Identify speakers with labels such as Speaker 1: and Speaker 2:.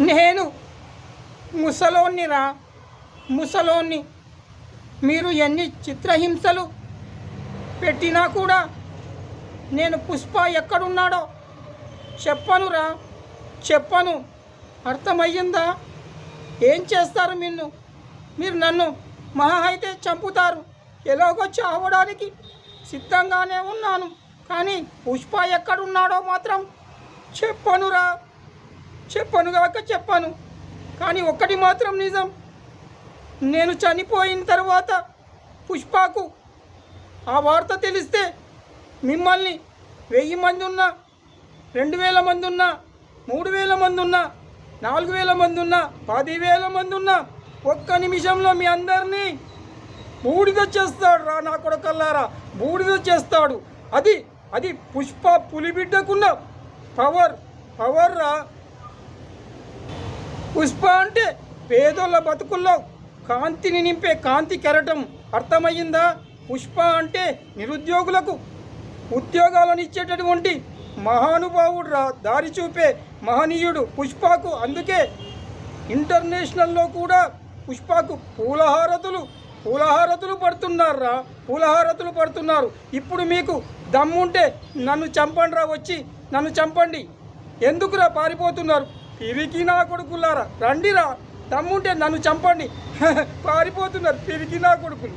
Speaker 1: నేను ముసలోన్నిరా, ముసలోన్ని. మీరు ఎన్ని చిత్రహింసలు పెట్టినా కూడా నేను పుష్ప ఎక్కడున్నాడో చెప్పనురా, చెప్పను. అర్థమయ్యిందా? ఏం చేస్తారు మీరు నన్ను మహా అయితే చంపుతారు. ఎలాగో చావడానికి సిద్ధంగానే ఉన్నాను, కానీ పుష్ప ఎక్కడున్నాడో మాత్రం చెప్పనురా, చెప్పనుగాక చెప్పను. కానీ ఒక్కటి మాత్రం నిజం, నేను చనిపోయిన తర్వాత పుష్పకు ఆ వార్త తెలిస్తే మిమ్మల్ని 1000 మంది ఉన్నా, 2000 మంది ఉన్నా, 3000 మంది ఉన్నా, 4000 మంది ఉన్నా, 10,000 మంది ఉన్నా, ఒక్క నిమిషంలో మీ అందరినీ బూడిద చేస్తాడు రా నా కొడుకల్లారా, బూడిద చేస్తాడు. అది పుష్ప పులిబిడ్డకున్న పవర్ రా. పుష్ప అంటే పేదోళ్ళ బతుకుల్లో కాంతిని నింపే కాంతి కెరటం. అర్థమయ్యిందా? పుష్ప అంటే నిరుద్యోగులకు ఉద్యోగాలను ఇచ్చేటటువంటి మహానుభావుడు రా, దారి చూపే మహనీయుడు పుష్పకు. అందుకే ఇంటర్నేషనల్లో కూడా పుష్పకు పూలహారతులు పడుతున్నారా, పూలహారతులు పడుతున్నారు. ఇప్పుడు మీకు దమ్ముంటే నన్ను చంపండి రా, వచ్చి నన్ను చంపండి. ఎందుకురా పారిపోతున్నారు? పిరికి నా కొడుకులారా, రండిరా, దమ్ముంటే నన్ను చంపండి. పారిపోతున్నారు పిరికి నా కొడుకులు.